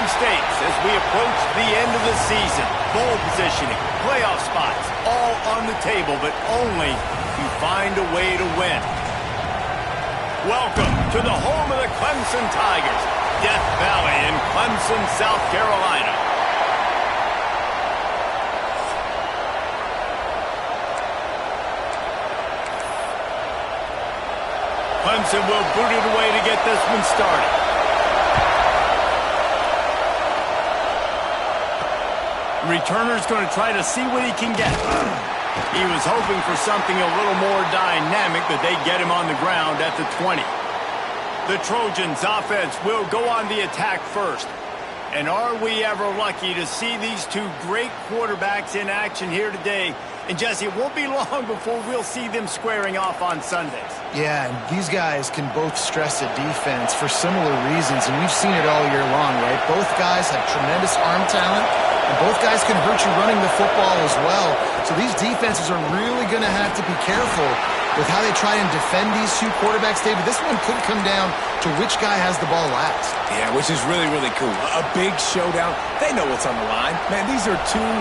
time stakes as we approach the end of the season. Bowl positioning, playoff spots, all on the table, but only if you find a way to win. Welcome to the home of the Clemson Tigers, Death Valley in Clemson, South Carolina. Clemson will boot it away to get this one started. Returner's going to try to see what he can get. He was hoping for something a little more dynamic, but they get him on the ground at the 20. The Trojans' offense will go on the attack first. And are we ever lucky to see these two great quarterbacks in action here today? And Jesse, it won't be long before we'll see them squaring off on Sundays. Yeah, and these guys can both stress a defense for similar reasons, and we've seen it all year long, right? Both guys have tremendous arm talent, and both guys can hurt you running the football as well. So these defenses are really going to have to be careful with how they try and defend these two quarterbacks, David. This one could come down to which guy has the ball last. Yeah, which is really, really cool. A big showdown. They know what's on the line. Man, these are two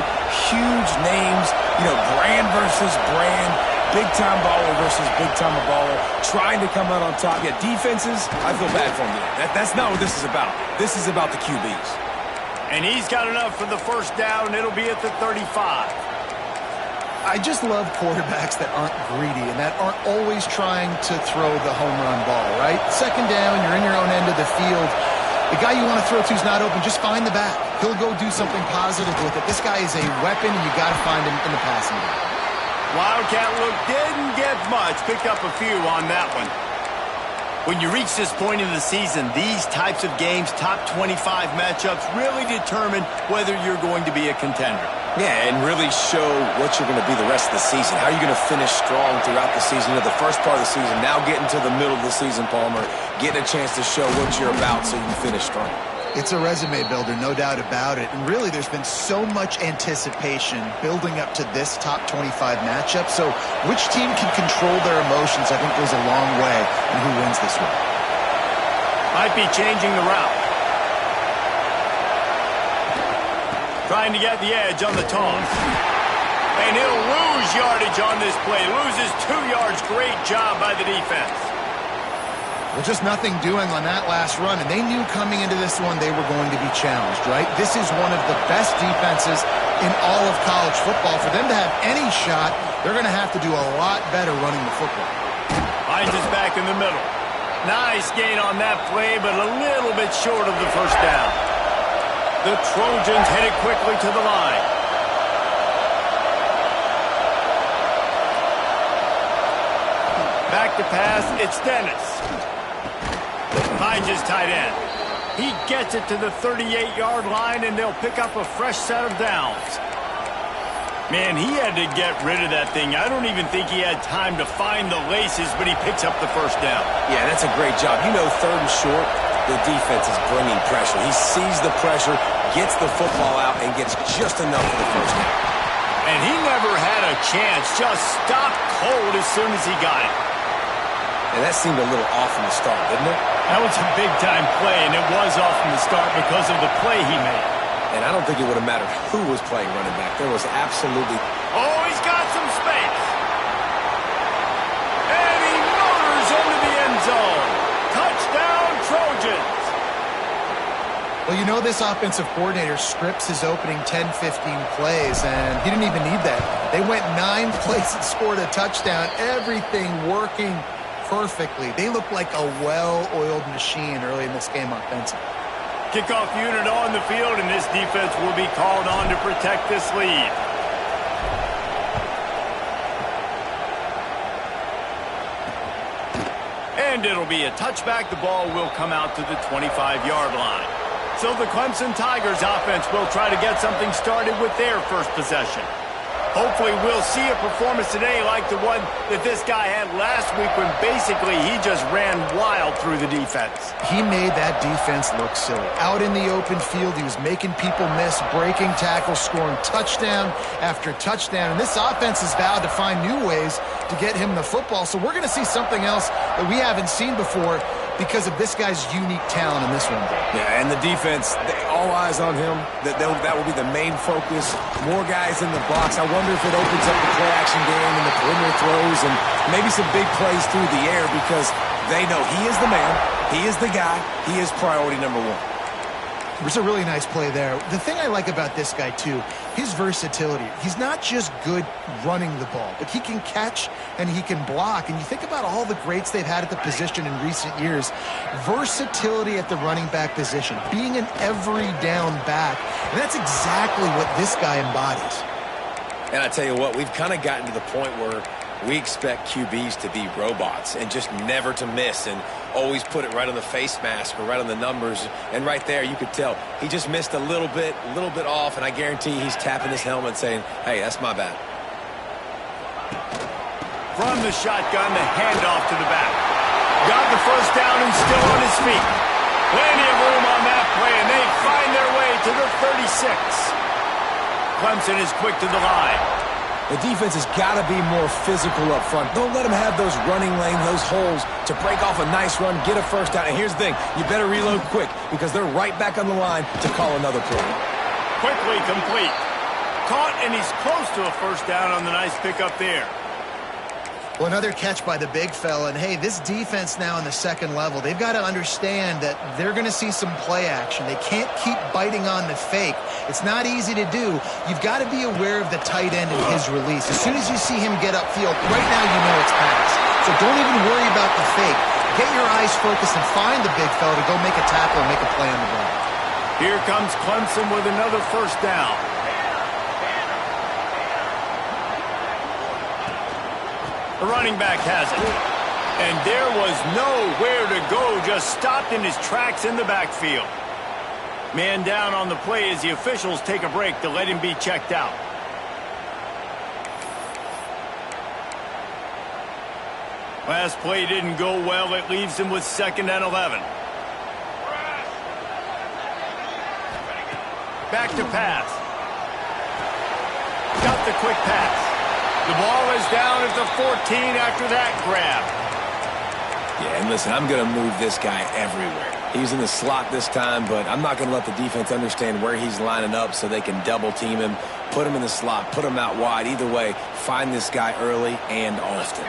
huge names, brand versus brand, big-time baller versus big-time baller, trying to come out on top. Yeah, defenses, I feel bad for them today. That's not what this is about. This is about the QBs. And he's got enough for the first down. It'll be at the 35. I just love quarterbacks that aren't greedy and that aren't always trying to throw the home run ball, right? Second down, you're in your own end of the field. The guy you want to throw to is not open. Just find the back. He'll go do something positive with it. This guy is a weapon, and you got to find him in the passing game. Wildcat look didn't get much. Picked up a few on that one. When you reach this point in the season, these types of games, top 25 matchups, really determine whether you're going to be a contender. Yeah, and really show what you're going to be the rest of the season. How are you going to finish strong throughout the season? The first part of the season, now getting to the middle of the season, Palmer, getting a chance to show what you're about so you can finish strong. It's a resume builder, no doubt about it. And really, there's been so much anticipation building up to this top 25 matchup. So which team can control their emotions, I think, goes a long way in who wins this one. Might be changing the route. Trying to get the edge on the toss. And he'll lose yardage on this play. Loses 2 yards. Great job by the defense. Well, just nothing doing on that last run, and they knew coming into this one they were going to be challenged, right? This is one of the best defenses in all of college football. For them to have any shot, they're going to have to do a lot better running the football. Hines is back in the middle. Nice gain on that play, but a little bit short of the first down. The Trojans headed quickly to the line. Back to pass, it's Dennis. Hines is tight end. He gets it to the 38-yard line, and they'll pick up a fresh set of downs. Man, he had to get rid of that thing. I don't even think he had time to find the laces, but he picks up the first down. Yeah, that's a great job. Third and short, the defense is bringing pressure. He sees the pressure, gets the football out, and gets just enough for the first down. And he never had a chance. Just stopped cold as soon as he got it. And that seemed a little off from the start, didn't it? That was a big-time play, and it was off from the start because of the play he made. And I don't think it would have mattered who was playing running back. There was absolutely... Oh, he's got some space. And he motors into the end zone. Touchdown, Trojans. Well, this offensive coordinator scripts his opening 10, 15 plays, and he didn't even need that. They went 9 plays and scored a touchdown. Everything working perfectly. They look like a well-oiled machine early in this game offensively. Kickoff unit on the field, and this defense will be called on to protect this lead. And it'll be a touchback. The ball will come out to the 25-yard line. So the Clemson Tigers offense will try to get something started with their first possession. Hopefully we'll see a performance today like the one that this guy had last week when basically he just ran wild through the defense. He made that defense look silly. Out in the open field, he was making people miss, breaking tackles, scoring touchdown after touchdown. And this offense has vowed to find new ways to get him the football. So we're going to see something else that we haven't seen before. because of this guy's unique talent in this one. Yeah, and the defense, all eyes on him. That will be the main focus. More guys in the box. I wonder if it opens up the play-action game and the perimeter throws and maybe some big plays through the air because they know he is the man, he is the guy, he is priority number one. It was a really nice play there. The thing I like about this guy, too, his versatility. He's not just good running the ball, but he can catch and he can block. And you think about all the greats they've had at the position in recent years. Versatility at the running back position, being an every down back. And that's exactly what this guy embodies. And I tell you what, we've kind of gotten to the point where we expect QBs to be robots and just never to miss and always put it right on the face mask or right on the numbers. And right there, you could tell he just missed a little bit off, and I guarantee he's tapping his helmet saying, hey, that's my bad. From the shotgun, the handoff to the back. Got the first down and still on his feet. Plenty of room on that play, and they find their way to the 36. Clemson is quick to the line. The defense has got to be more physical up front. Don't let them have those running lanes, those holes to break off a nice run, get a first down. And here's the thing, you better reload quick because they're right back on the line to call another play. Quickly complete. Caught, and he's close to a first down on the nice pickup there. Well, another catch by the big fella. And, hey, this defense now in the second level, they've got to understand that they're going to see some play action. They can't keep biting on the fake. It's not easy to do. You've got to be aware of the tight end and his release. As soon as you see him get upfield, right now you know it's pass. So don't even worry about the fake. Get your eyes focused and find the big fella to go make a tackle and make a play on the ball. Here comes Clemson with another first down. The running back has it. And there was nowhere to go, just stopped in his tracks in the backfield. Man down on the play as the officials take a break to let him be checked out. Last play didn't go well. It leaves him with 2nd and 11. Back to pass. Got the quick pass. The ball is down at the 14 after that grab. Yeah, and listen, I'm going to move this guy everywhere. He's in the slot this time, but I'm not going to let the defense understand where he's lining up so they can double team him, put him in the slot, put him out wide. Either way, find this guy early and often.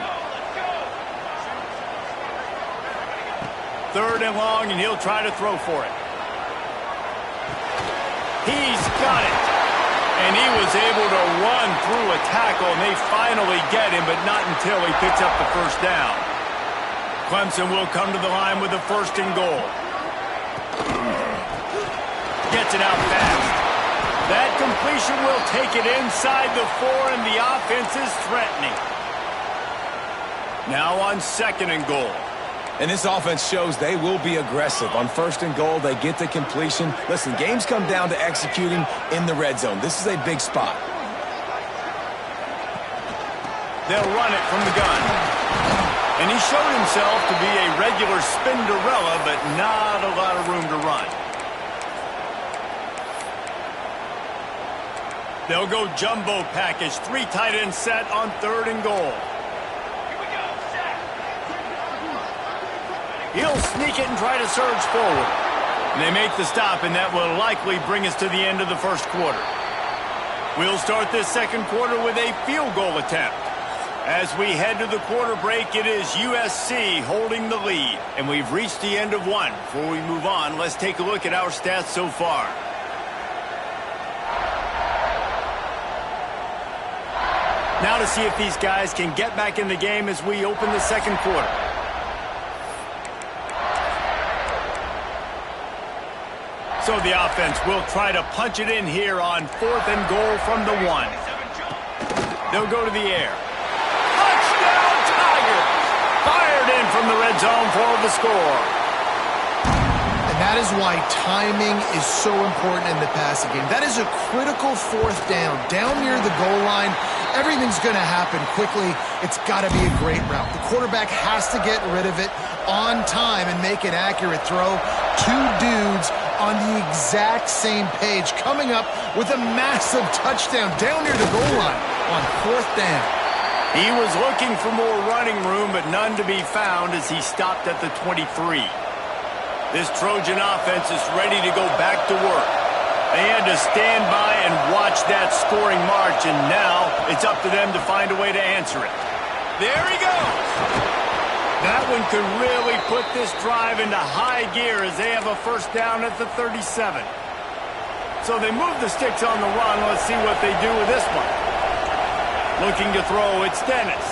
3rd and long, and he'll try to throw for it. He's got it. And he was able to run through a tackle, and they finally get him, but not until he picks up the first down. Clemson will come to the line with a 1st and goal. Gets it out fast. That completion will take it inside the 4, and the offense is threatening. Now on 2nd and goal. And this offense shows they will be aggressive. On 1st and goal, they get the completion. Listen, games come down to executing in the red zone. This is a big spot. They'll run it from the gun. And he showed himself to be a regular Spinderella, but not a lot of room to run. They'll go jumbo package. 3 tight ends set on 3rd and goal. He'll sneak it and try to surge forward. And they make the stop, and that will likely bring us to the end of the 1st quarter. We'll start this 2nd quarter with a field goal attempt. As we head to the quarter break, it is USC holding the lead. And we've reached the end of 1. Before we move on, let's take a look at our stats so far. Now to see if these guys can get back in the game as we open the 2nd quarter. So the offense will try to punch it in here on 4th and goal from the 1. They'll go to the air. Touchdown, Tigers! Fired in from the red zone for the score. And that is why timing is so important in the passing game. That is a critical 4th down. Down near the goal line, everything's going to happen quickly. It's got to be a great route. The quarterback has to get rid of it on time and make an accurate throw. 2 dudes on the exact same page, coming up with a massive touchdown down near the goal line on 4th down. He was looking for more running room, but none to be found as he stopped at the 23. This Trojan offense is ready to go back to work. They had to stand by and watch that scoring march, and now it's up to them to find a way to answer it. There he goes! That one could really put this drive into high gear as they have a first down at the 37. So they move the sticks on the run. Let's see what they do with this one. Looking to throw, it's Dennis.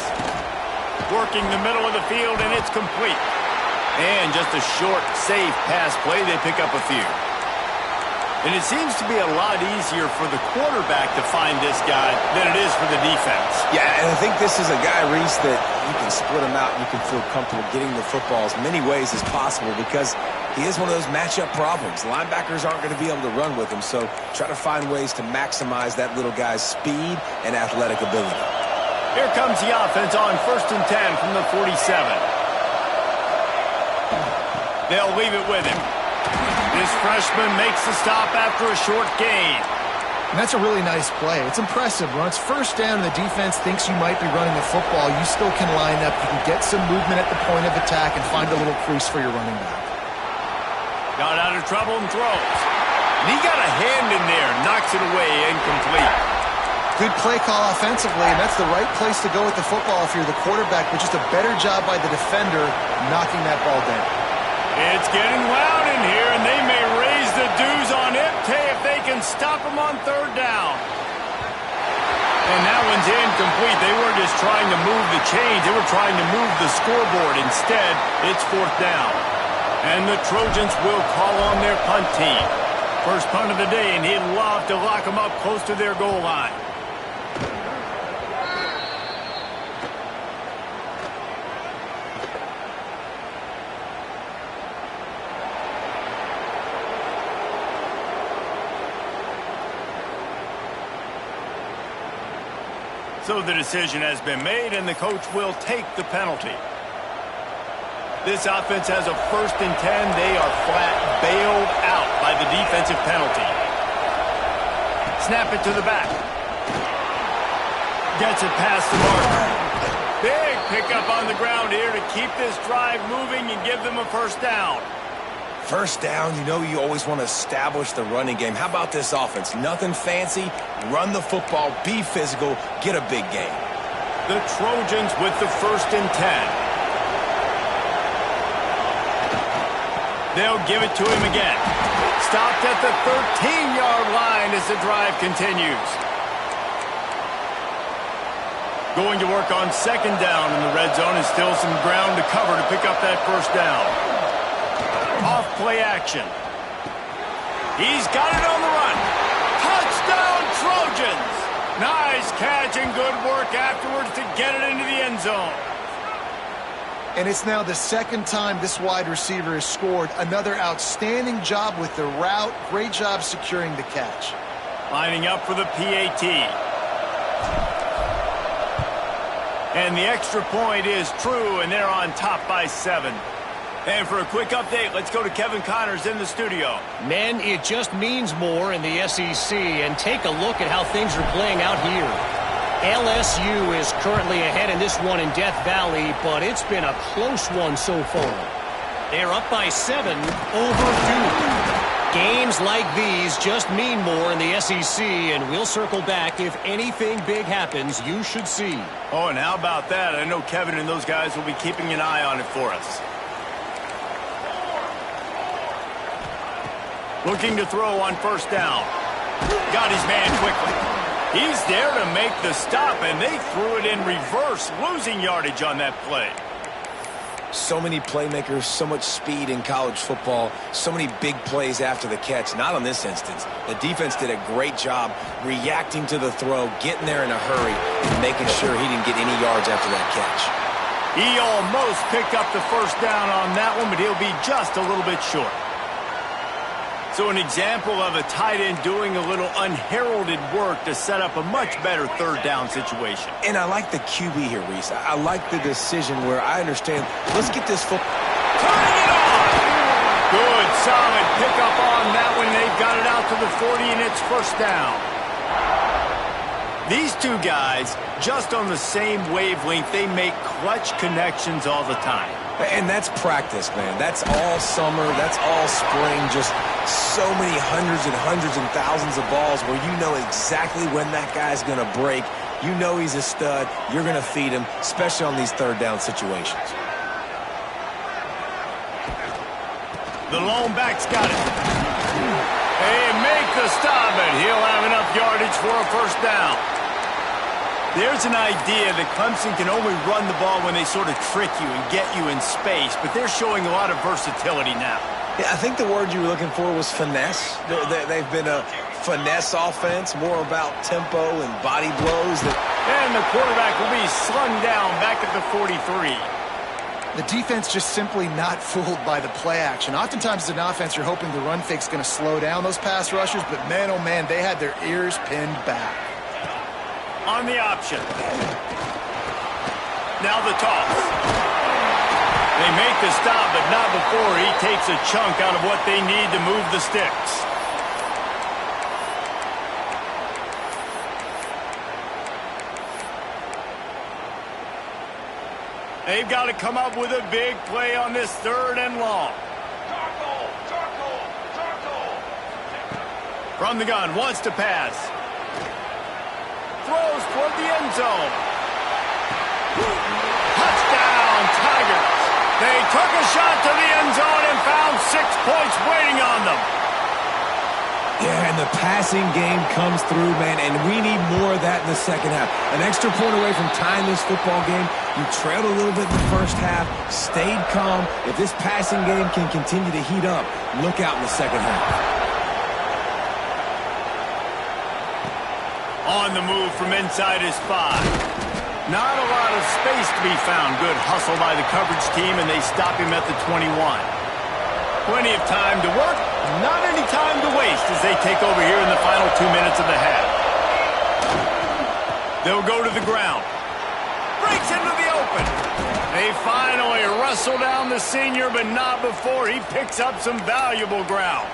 Working the middle of the field, and it's complete. And just a short, safe pass play, they pick up a few. And it seems to be a lot easier for the quarterback to find this guy than it is for the defense. Yeah, and I think this is a guy, Reese, that you can split him out and you can feel comfortable getting the football as many ways as possible because he is one of those matchup problems. Linebackers aren't going to be able to run with him, so try to find ways to maximize that little guy's speed and athletic ability. Here comes the offense on 1st and 10 from the 47. They'll leave it with him. This freshman makes the stop after a short gain. And that's a really nice play. It's impressive. When it's first down and the defense thinks you might be running the football, you still can line up. You can get some movement at the point of attack and find a little crease for your running back. Got out of trouble and throws. And he got a hand in there, knocks it away, incomplete. Good play call offensively, and that's the right place to go with the football if you're the quarterback, but just a better job by the defender knocking that ball down. It's getting loud in here, and they may raise the dues on Ipte if they can stop him on 3rd down. And that one's incomplete. They weren't just trying to move the chains. They were trying to move the scoreboard. Instead, it's 4th down. And the Trojans will call on their punt team. First punt of the day, and he'd love to lock them up close to their goal line. So the decision has been made, and the coach will take the penalty. This offense has a 1st and 10. They are flat bailed out by the defensive penalty. Snap it to the back. Gets it past the marker. Big pickup on the ground here to keep this drive moving and give them a first down. First down, you know you always want to establish the running game. How about this offense? Nothing fancy. Run the football, be physical, get a big gain. The Trojans with the 1st and 10. They'll give it to him again. Stopped at the 13-yard line as the drive continues. Going to work on 2nd down in the red zone, and still some ground to cover to pick up that first down. Off play action. He's got it on the run. Touchdown, Trojans! Nice catch and good work afterwards to get it into the end zone. And it's now the 2nd time this wide receiver has scored. Another outstanding job with the route. Great job securing the catch. Lining up for the PAT. And the extra point is true, and they're on top by 7. And for a quick update, let's go to Kevin Connors in the studio. Men, it just means more in the SEC, and take a look at how things are playing out here. LSU is currently ahead in this one in Death Valley, but it's been a close one so far. They're up by 7 over Duke. Games like these just mean more in the SEC, and we'll circle back if anything big happens you should see. Oh, and how about that? I know Kevin and those guys will be keeping an eye on it for us. Looking to throw on 1st down. Got his man quickly. He's there to make the stop, and they threw it in reverse, losing yardage on that play. So many playmakers, so much speed in college football, so many big plays after the catch. Not on this instance. The defense did a great job reacting to the throw, getting there in a hurry, and making sure he didn't get any yards after that catch. He almost picked up the first down on that one, but he'll be just a little bit short. So an example of a tight end doing a little unheralded work to set up a much better 3rd down situation. And I like the QB here, Reese. I like the decision where I understand, let's get this football. Turning it on! Good, solid pickup on that one. They've got it out to the 40, and it's 1st down. These two guys, just on the same wavelength, they make clutch connections all the time. And that's practice, man. That's all summer. That's all spring. Just so many hundreds and thousands of balls where you know exactly when that guy's going to break. You know he's a stud. You're going to feed him, especially on these third down situations. The lone back's got it. They make the stop, and he'll have enough yardage for a first down. There's an idea that Clemson can only run the ball when they sort of trick you and get you in space, but they're showing a lot of versatility now. Yeah, I think the word you were looking for was finesse. They've been a finesse offense, more about tempo and body blows. And the quarterback will be slung down back at the 43. The defense just simply not fooled by the play action. Oftentimes as an offense, you're hoping the run fake's going to slow down those pass rushers, but man, oh man, they had their ears pinned back. On the option. Now the toss. They make the stop, but not before he takes a chunk out of what they need to move the sticks. They've got to come up with a big play on this 3rd and long. From the gun, wants to pass. Throws toward the end zone. Touchdown, Tigers. They took a shot to the end zone and found 6 points waiting on them. Yeah, and the passing game comes through, man, and we need more of that in the second half. An extra point away from tying this football game. You trailed a little bit in the first half, stayed calm. If this passing game can continue to heat up, look out in the second half. On the move from inside his 5. Not a lot of space to be found. Good hustle by the coverage team, and they stop him at the 21. Plenty of time to work, not any time to waste as they take over here in the final 2 minutes of the half. They'll go to the ground. Breaks into the open. They finally wrestle down the senior, but not before he picks up some valuable ground.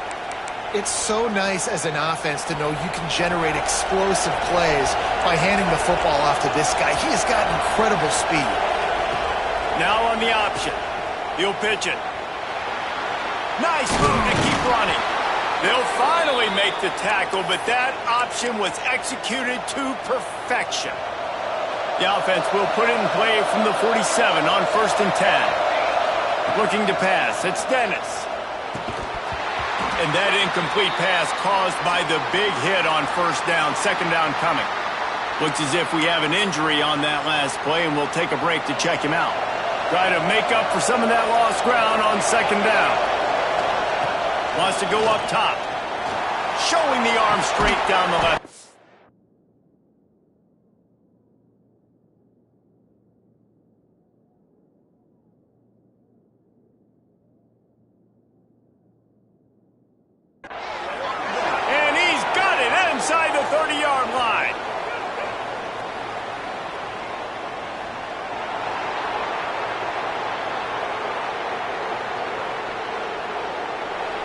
It's so nice as an offense to know you can generate explosive plays by handing the football off to this guy. He has got incredible speed. Now on the option. He'll pitch it. Nice move to keep running. They'll finally make the tackle, but that option was executed to perfection. The offense will put it in play from the 47 on 1st and 10. Looking to pass. It's Dennis. And that incomplete pass caused by the big hit on 1st down. 2nd down coming. Looks as if we have an injury on that last play, and we'll take a break to check him out. Try to make up for some of that lost ground on 2nd down. Wants to go up top. Showing the arm straight down the left. And he's got it inside the 30-yard line.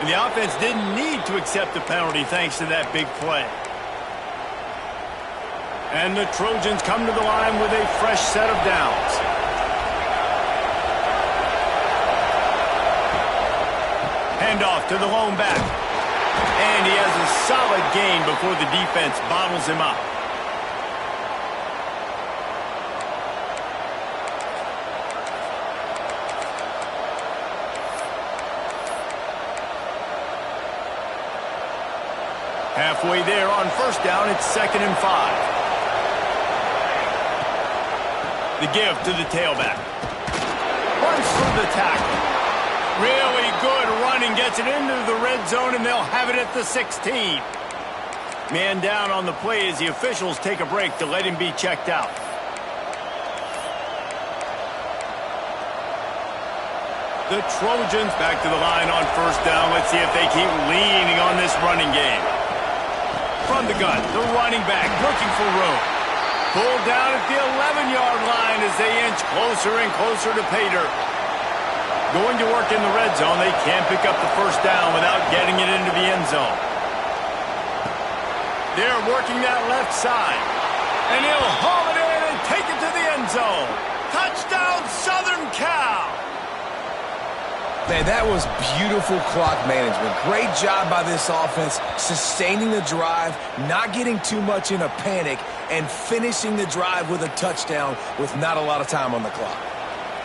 And the offense didn't need to accept the penalty thanks to that big play. And the Trojans come to the line with a fresh set of downs. Handoff to the lone back. And he has a solid gain before the defense bottles him up. Halfway there on 1st down, it's 2nd and 5. The give to the tailback. Runs through the tackle. Really good running, gets it into the red zone, and they'll have it at the 16. Man down on the play as the officials take a break to let him be checked out. The Trojans back to the line on 1st down. Let's see if they keep leaning on this running game. From the gun, the running back looking for room. Pulled down at the 11-yard line as they inch closer and closer to pay dirt. Going to work in the red zone. They can't pick up the 1st down without getting it into the end zone. They're working that left side. And he'll haul it in and take it to the end zone. Touchdown, Southern Cal! Man, that was beautiful clock management. Great job by this offense, sustaining the drive, not getting too much in a panic, and finishing the drive with a touchdown with not a lot of time on the clock.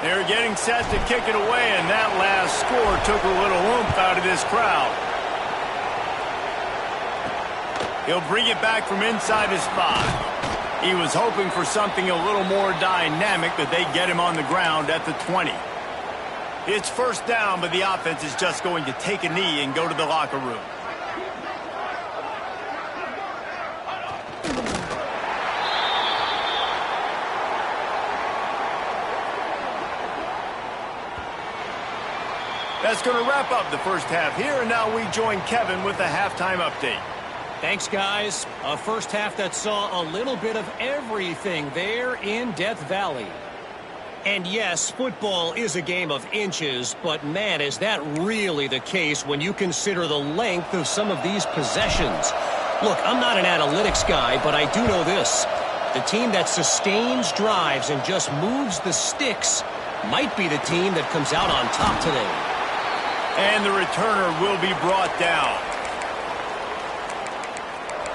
They're getting set to kick it away, and that last score took a little oomph out of this crowd. He'll bring it back from inside his 5. He was hoping for something a little more dynamic, that they get him on the ground at the 20. It's first down, but the offense is just going to take a knee and go to the locker room. That's going to wrap up the first half here, and now we join Kevin with the halftime update. Thanks, guys. A first half that saw a little bit of everything there in Death Valley. And yes, football is a game of inches, but man, is that really the case when you consider the length of some of these possessions. Look, I'm not an analytics guy, but I do know this. The team that sustains drives and just moves the sticks might be the team that comes out on top today. And the returner will be brought down.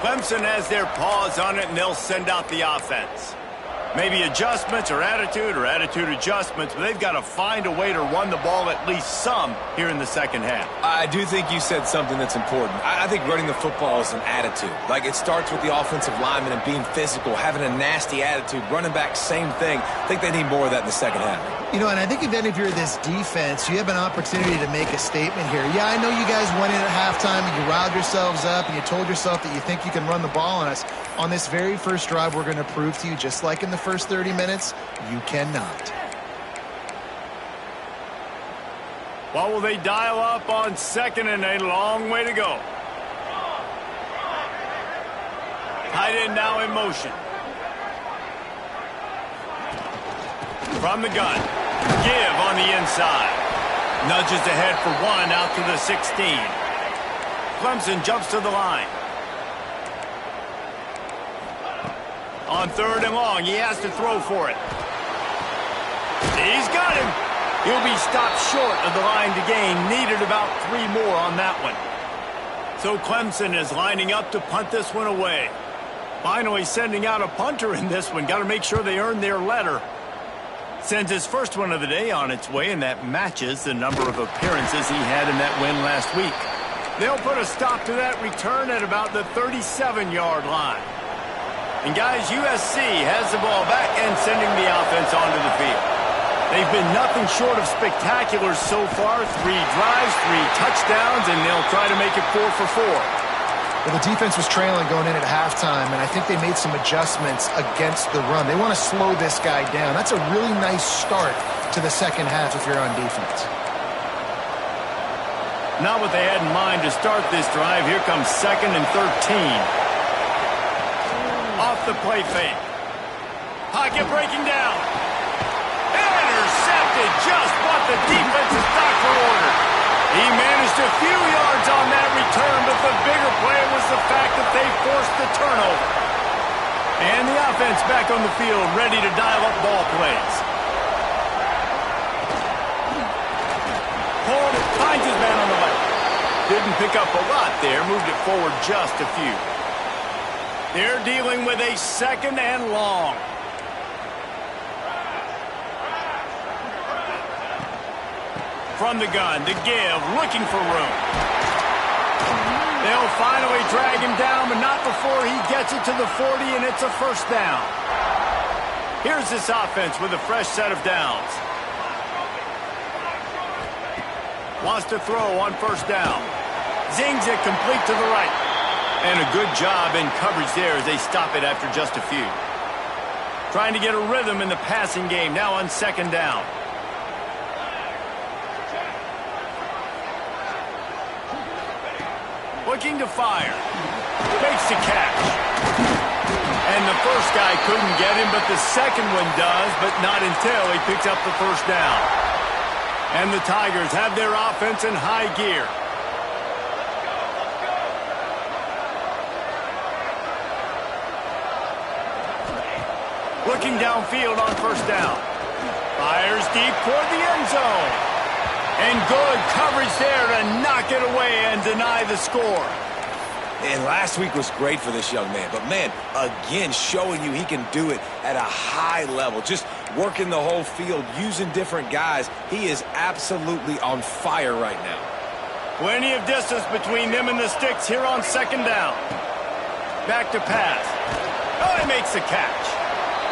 Clemson has their paws on it, and they'll send out the offense. Maybe adjustments or attitude adjustments, but they've got to find a way to run the ball at least some here in the second half. I do think you said something that's important. I think running the football is an attitude. Like, it starts with the offensive lineman and being physical, having a nasty attitude. Running back, same thing. I think they need more of that in the second half. You know, and I think then if you're this defense, you have an opportunity to make a statement here. Yeah, I know you guys went in at halftime and you riled yourselves up and you told yourself that you think you can run the ball on us. On this very first drive, we're going to prove to you, just like in the first 30 minutes, you cannot. What will they dial up on second and a long way to go? Tight end now in motion. From the gun. Give on the inside. Nudges ahead for 1 out to the 16. Clemson jumps to the line. On third and long, he has to throw for it. He's got him. He'll be stopped short of the line to gain. Needed about 3 more on that one. So Clemson is lining up to punt this one away. Finally sending out a punter in this one. Got to make sure they earn their letter. Sends his first one of the day on its way, and that matches the number of appearances he had in that win last week. They'll put a stop to that return at about the 37-yard line. And guys, USC has the ball back and sending the offense onto the field. They've been nothing short of spectacular so far. 3 drives, 3 touchdowns, and they'll try to make it 4 for 4. Well, the defense was trailing going in at halftime, and I think they made some adjustments against the run. They want to slow this guy down. That's a really nice start to the second half if you're on defense. Not what they had in mind to start this drive. Here comes 2nd and 13. Off the play fake. Pocket breaking down. Intercepted, just what the defensive doctor ordered. He managed a few yards on that return, but the bigger play was the fact that they forced the turnover. And the offense back on the field, ready to dial up ball plays. Hold it, finds his man on the left. Didn't pick up a lot there, moved it forward just a few. They're dealing with a 2nd and long. From the gun, to give, looking for room. They'll finally drag him down, but not before he gets it to the 40, and it's a first down. Here's this offense with a fresh set of downs. Wants to throw on first down. Zings it complete to the right. And a good job in coverage there as they stop it after just a few. Trying to get a rhythm in the passing game, now on 2nd down. Looking to fire. Makes the catch. And the first guy couldn't get him, but the second one does, but not until he picks up the first down. And the Tigers have their offense in high gear. Looking downfield on first down. Fires deep toward the end zone. And good coverage there to knock it away and deny the score. And last week was great for this young man. But, man, again, showing you he can do it at a high level. Just working the whole field, using different guys. He is absolutely on fire right now. Plenty of distance between them and the sticks here on second down. Back to pass. Oh, he makes the catch.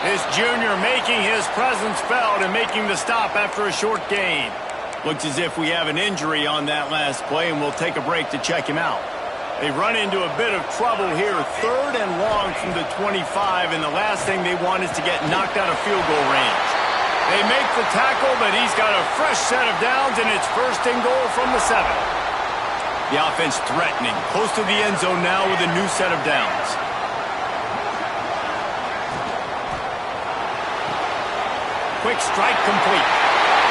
This junior making his presence felt and making the stop after a short gain. Looks as if we have an injury on that last play, and we'll take a break to check him out. They run into a bit of trouble here, 3rd and long from the 25, and the last thing they want is to get knocked out of field goal range. They make the tackle, but he's got a fresh set of downs, and it's 1st and goal from the 7. The offense threatening, close to the end zone now with a new set of downs. Quick strike complete.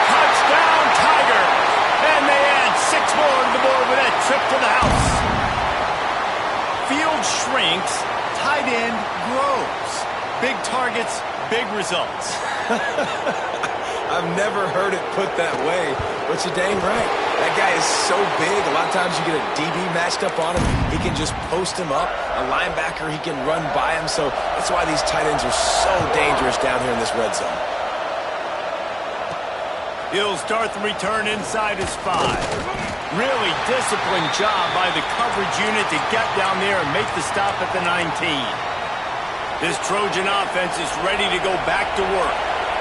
Touchdown, Tigers! And they add 6 more to the board with that trip to the house. Field shrinks, tight end grows. Big targets, big results. I've never heard it put that way, but you're dang right. That guy is so big, a lot of times you get a DB matched up on him. He can just post him up. A linebacker, he can run by him. So that's why these tight ends are so dangerous down here in this red zone. He'll start the return inside his 5. Really disciplined job by the coverage unit to get down there and make the stop at the 19. This Trojan offense is ready to go back to work.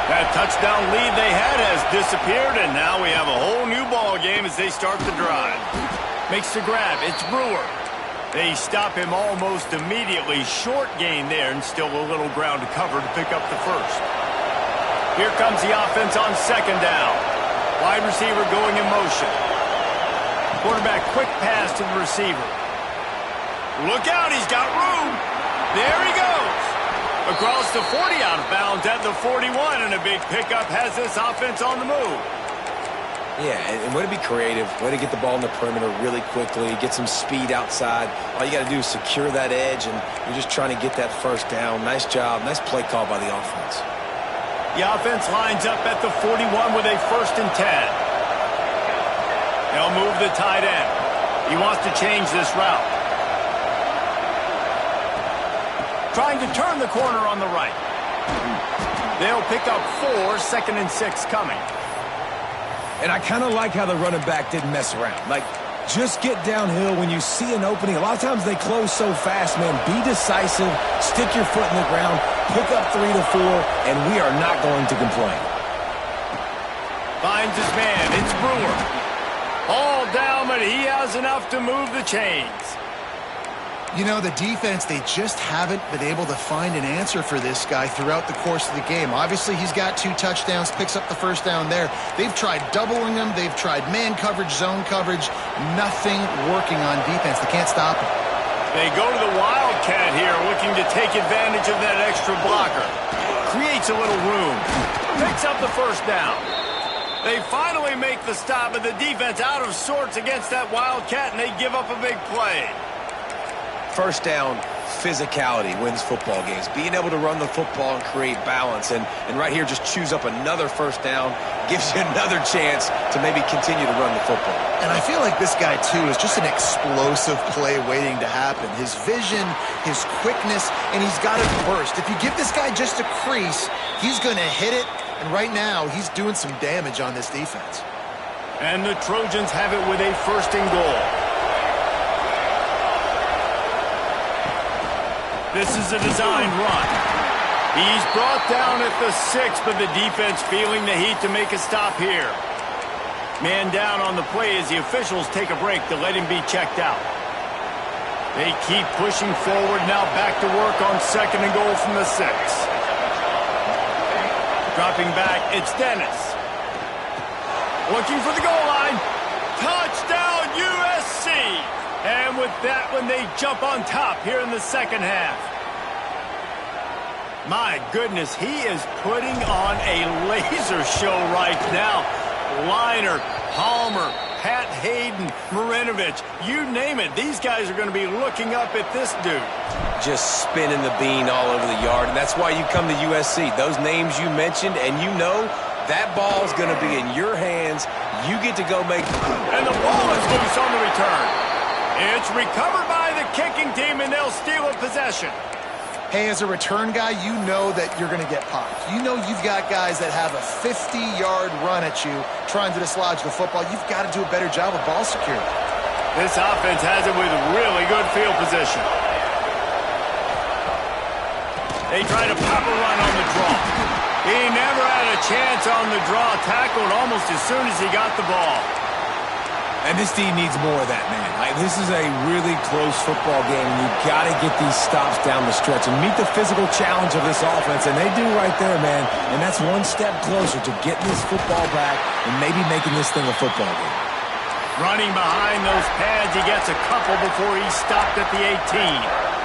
That touchdown lead they had has disappeared, and now we have a whole new ball game as they start the drive. Makes the grab. It's Brewer. They stop him almost immediately. Short gain there, and still a little ground to cover to pick up the 1st. Here comes the offense on second down. Wide receiver going in motion. Quarterback quick pass to the receiver. Look out, he's got room. There he goes. Across the 40 out of bounds at the 41, and a big pickup has this offense on the move. Yeah, and way to be creative, way to get the ball in the perimeter really quickly, get some speed outside. All you got to do is secure that edge, and you're just trying to get that 1st down. Nice job, nice play call by the offense. The offense lines up at the 41 with a 1st and 10. They'll move the tight end. He wants to change this route. Trying to turn the corner on the right. They'll pick up 4, 2nd and 6 coming. And I kind of like how the running back didn't mess around. Like, just get downhill when you see an opening. A lot of times they close so fast, man. Be decisive, stick your foot in the ground, pick up 3 to 4, and we are not going to complain. Finds his man. It's Brewer. All down, but he has enough to move the chains. You know, the defense, they just haven't been able to find an answer for this guy throughout the course of the game. Obviously, he's got 2 touchdowns, picks up the 1st down there. They've tried doubling him. They've tried man coverage, zone coverage. Nothing working on defense. They can't stop him. They go to the Wildcat here, looking to take advantage of that extra blocker. Creates a little room. Picks up the 1st down. They finally make the stop, but the defense out of sorts against that Wildcat, and they give up a big play. 1st down, physicality wins football games. Being able to run the football and create balance. And right here, just choose up another 1st down, gives you another chance to maybe continue to run the football. And I feel like this guy, too, is just an explosive play waiting to happen. His vision, his quickness, and he's got a burst. If you give this guy just a crease, he's going to hit it. And right now, he's doing some damage on this defense. And the Trojans have it with a 1st and goal. This is a designed run. He's brought down at the 6, but the defense feeling the heat to make a stop here. Man down on the play as the officials take a break to let him be checked out. They keep pushing forward, now back to work on 2nd and goal from the 6. Dropping back, it's Dennis. Looking for the goal line. Touchdown, USC! And with that one, they jump on top here in the 2nd half. My goodness, he is putting on a laser show right now. Liner, Palmer, Pat Hayden, Marinovich, you name it. These guys are going to be looking up at this dude. Just spinning the bean all over the yard, and that's why you come to USC. Those names you mentioned, and you know that ball's going to be in your hands. You get to go make... And the ball is loose on the return. It's recovered by the kicking team, and they'll steal a possession. Hey, as a return guy, you know that you're going to get popped. You know you've got guys that have a 50-yard run at you trying to dislodge the football. You've got to do a better job of ball security. This offense has it with really good field position. They try to pop a run on the draw. He never had a chance on the draw, tackled almost as soon as he got the ball. And this team needs more of that, man. This is a really close football game, and you've got to get these stops down the stretch and meet the physical challenge of this offense, and they do right there, man. And that's one step closer to getting this football back and maybe making this thing a football game. Running behind those pads, he gets a couple before he's stopped at the 18.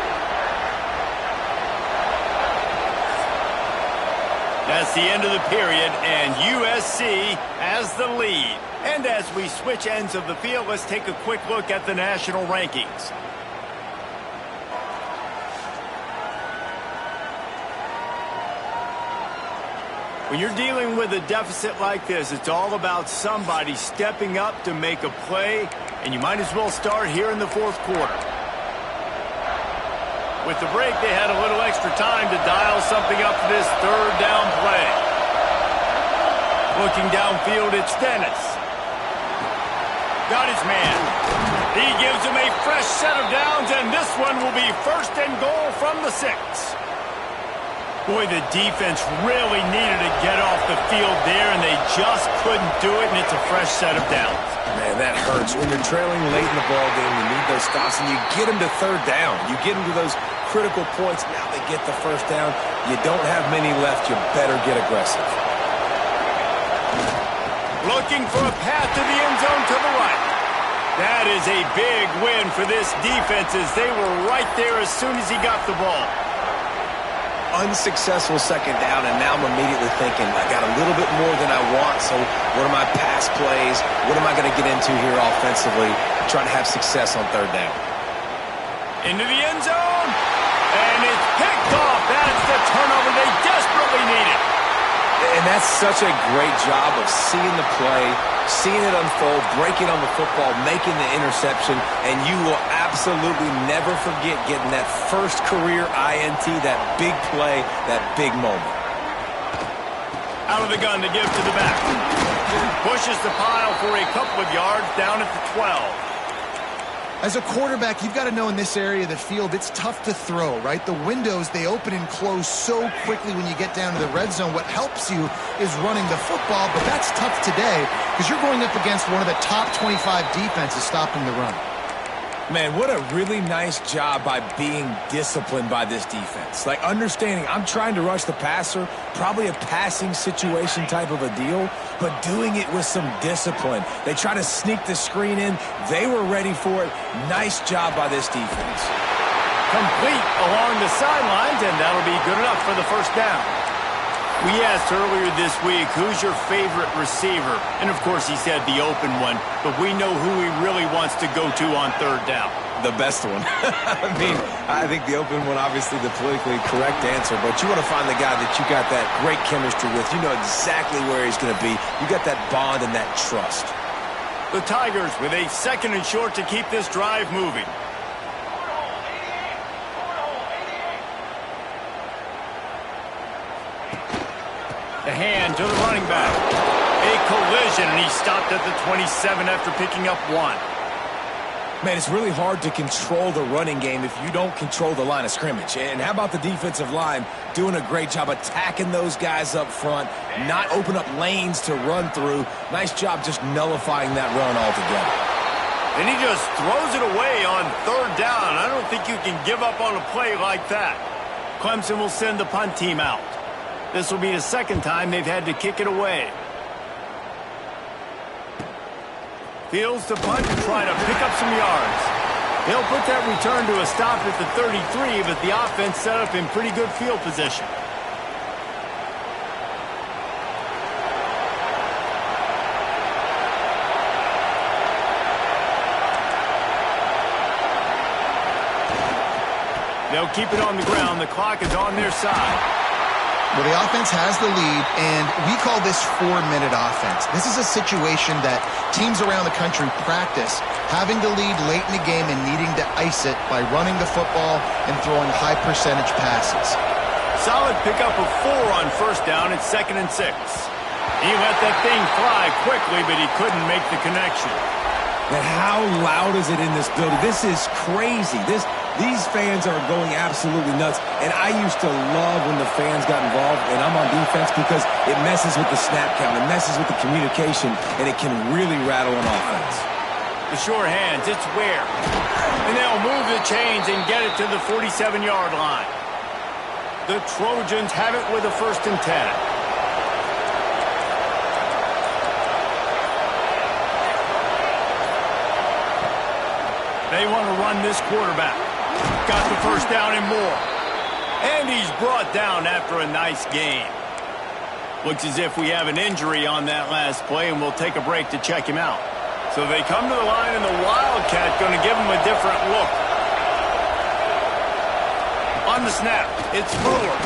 That's the end of the period, and USC has the lead. And as we switch ends of the field, let's take a quick look at the national rankings. When you're dealing with a deficit like this, it's all about somebody stepping up to make a play, and you might as well start here in the fourth quarter. With the break, they had a little extra time to dial something up for this third down play. Looking downfield, it's Dennis. Got his man. He gives him a fresh set of downs, and this one will be first and goal from the 6. Boy, the defense really needed to get off the field there, and they just couldn't do it, and it's a fresh set of downs. Man, that hurts. When you're trailing late in the ball game, you need those stops, and you get them to third down. You get them to those critical points. Now they get the first down. You don't have many left. You better get aggressive. Looking for a path to the end zone to the right. That is a big win for this defense as they were right there as soon as he got the ball. Unsuccessful second down, and now I'm immediately thinking, I got a little bit more than I want, so what are my pass plays? What am I going to get into here offensively to try to have success on third down? Into the end zone, and it's picked off. That's the turnover they desperately needed. And that's such a great job of seeing the play, seeing it unfold, breaking on the football, making the interception, and you will absolutely never forget getting that first career INT, that big play, that big moment. Out of the gun to give to the back. Pushes the pile for a couple of yards down at the 12. As a quarterback, you've got to know in this area of the field, it's tough to throw, right? The windows, they open and close so quickly when you get down to the red zone. What helps you is running the football, but that's tough today because you're going up against one of the top 25 defenses stopping the run. Man, what a really nice job by being disciplined by this defense. Like, understanding I'm trying to rush the passer, probably a passing situation type of a deal, but doing it with some discipline. They try to sneak the screen in. They were ready for it. Nice job by this defense. Complete along the sidelines, and that'll be good enough for the first down. We asked earlier this week, who's your favorite receiver? And, of course, he said the open one, but we know who he really wants to go to on third down. The best one. I mean, I think the open one, obviously the politically correct answer, but you want to find the guy that you got that great chemistry with. You know exactly where he's going to be. You got that bond and that trust. The Tigers with a second and short to keep this drive moving. The hand to the running back. A collision, and he stopped at the 27 after picking up 1. Man, it's really hard to control the running game if you don't control the line of scrimmage. And how about the defensive line doing a great job attacking those guys up front, not open up lanes to run through. Nice job just nullifying that run altogether. And he just throws it away on third down. I don't think you can give up on a play like that. Clemson will send the punt team out. This will be the second time they've had to kick it away. Fields the punt to try to pick up some yards. They'll put that return to a stop at the 33, but the offense set up in pretty good field position. They'll keep it on the ground. The clock is on their side. Well, the offense has the lead, and we call this 4-minute offense. This is a situation that teams around the country practice, having the lead late in the game and needing to ice it by running the football and throwing high-percentage passes. Solid pickup of 4 on first down. It's 2nd and 6. He let that thing fly quickly, but he couldn't make the connection. And how loud is it in this building? This is crazy. These fans are going absolutely nuts. And I used to love when the fans got involved, and I'm on defense, because it messes with the snap count. It messes with the communication, and it can really rattle an offense. The sure hands, it's Ware. And they'll move the chains and get it to the 47-yard line. The Trojans have it with a 1st and 10. They want to run this quarterback. Got the first down and more. And he's brought down after a nice gain. Looks as if we have an injury on that last play, and we'll take a break to check him out. So they come to the line, and the Wildcat going to give him a different look. On the snap, it's Brewer.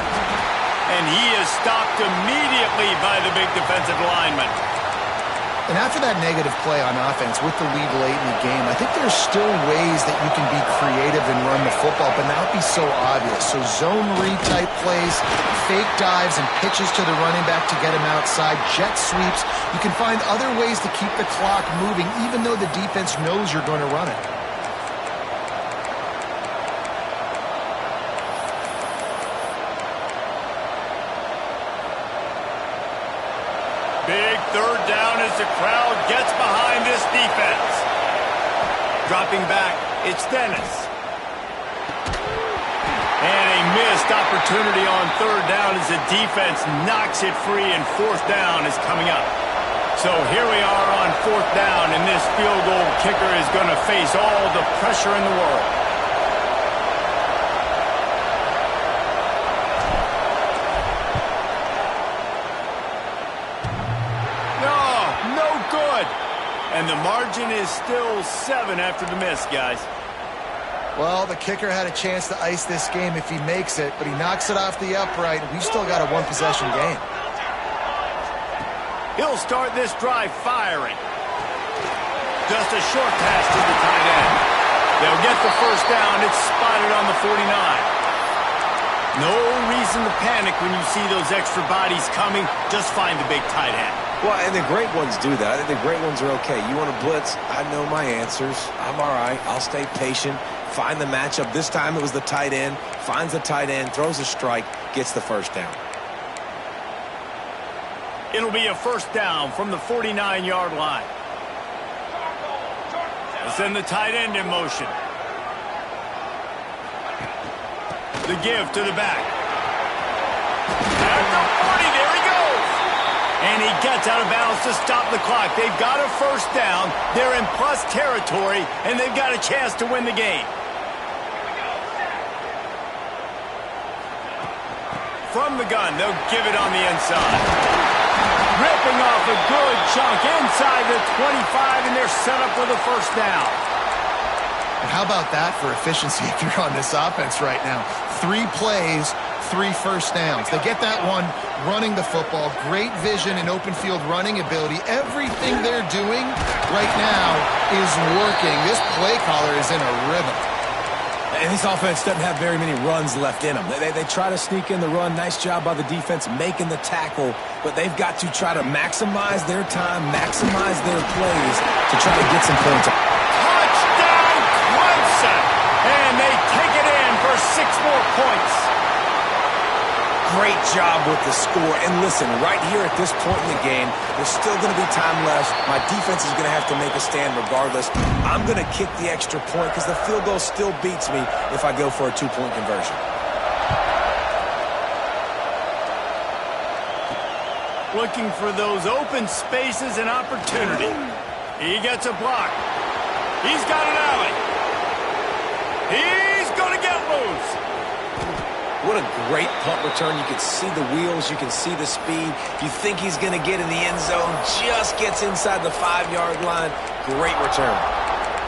And he is stopped immediately by the big defensive lineman. And after that negative play on offense with the lead late in the game, I think there's still ways that you can be creative and run the football, but not be so obvious. So zone read type plays, fake dives and pitches to the running back to get him outside, jet sweeps. You can find other ways to keep the clock moving, even though the defense knows you're going to run it. Big 3rd down as the crowd gets behind this defense. Dropping back, it's Dennis. And a missed opportunity on 3rd down as the defense knocks it free, and 4th down is coming up. So here we are on 4th down, and this field goal kicker is going to face all the pressure in the world. And the margin is still 7 after the miss, guys. Well, the kicker had a chance to ice this game if he makes it, but he knocks it off the upright. We've still got a 1-possession game. He'll start this drive firing. Just a short pass to the tight end. They'll get the first down. It's spotted on the 49. No reason to panic when you see those extra bodies coming. Just find the big tight end. Well, and the great ones do that. I think the great ones are okay. You want to blitz? I know my answers. I'm all right. I'll stay patient. Find the matchup. This time it was the tight end. Finds the tight end, throws a strike, gets the first down. It'll be a first down from the 49-yard line. They'll send the tight end in motion. The give to the back. At the 40, there he goes. And he gets out of bounds to stop the clock. They've got a first down. They're in plus territory, and they've got a chance to win the game. From the gun, they'll give it on the inside. Ripping off a good chunk inside the 25, and they're set up with a first down. And how about that for efficiency if you're on this offense right now? 3 plays, 3 first downs. They get that one running the football. Great vision and open field running ability. Everything they're doing right now is working. This play caller is in a rhythm. And this offense doesn't have very many runs left in them. They try to sneak in the run. Nice job by the defense making the tackle. But they've got to try to maximize their time, maximize their plays to try to get some points. Touchdown, Clemson! And they take it in for 6 more points. Great job with the score. And listen, right here at this point in the game, there's still going to be time left. My defense is going to have to make a stand regardless. I'm going to kick the extra point because the field goal still beats me if I go for a 2-point conversion. Looking for those open spaces and opportunity. He gets a block. He's got an alley. He's going to get loose. What a great punt return. You can see the wheels. You can see the speed. If you think he's going to get in the end zone, just gets inside the 5-yard line. Great return.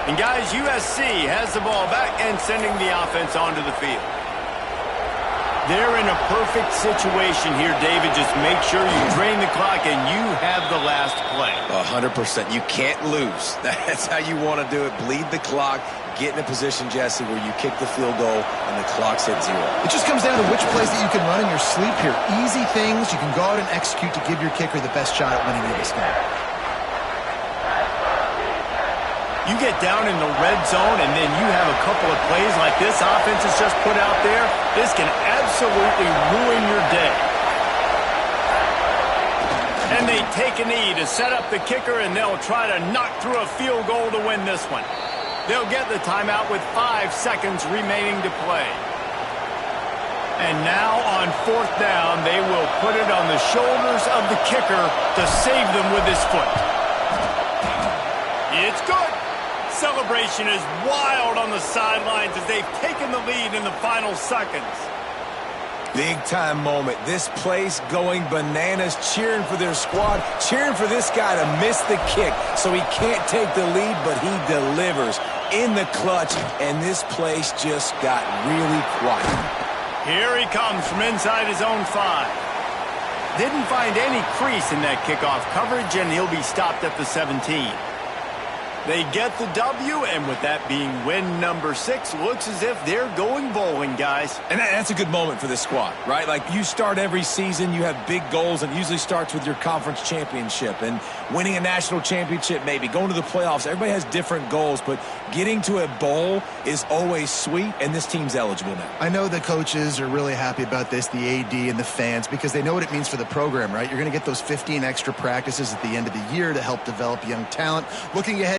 And guys, USC has the ball back and sending the offense onto the field. They're in a perfect situation here, David. Just make sure you drain the clock and you have the last play. 100%. You can't lose. That's how you want to do it. Bleed the clock. Get in a position, Jesse, where you kick the field goal and the clock's at 0. It just comes down to which plays that you can run in your sleep here. Easy things you can go out and execute to give your kicker the best shot at winning this game. You get down in the red zone and then you have a couple of plays like this offense has just put out there. This can absolutely ruin your day. And they take a knee to set up the kicker, and they'll try to knock through a field goal to win this one. They'll get the timeout with 5 seconds remaining to play. And now on 4th down, they will put it on the shoulders of the kicker to save them with his foot. It's good. Celebration is wild on the sidelines as they've taken the lead in the final seconds. Big-time moment. This place going bananas, cheering for their squad, cheering for this guy to miss the kick so he can't take the lead, but he delivers in the clutch, and this place just got really quiet. Here he comes from inside his own 5. Didn't find any crease in that kickoff coverage, and he'll be stopped at the 17. They get the W, and with that being win number 6, looks as if they're going bowling, guys. And that's a good moment for this squad, right? Like, you start every season, you have big goals, and it usually starts with your conference championship and winning a national championship, maybe going to the playoffs. Everybody has different goals, but getting to a bowl is always sweet, and this team's eligible now. I know the coaches are really happy about this, the AD and the fans, because they know what it means for the program, right? You're going to get those 15 extra practices at the end of the year to help develop young talent. Looking ahead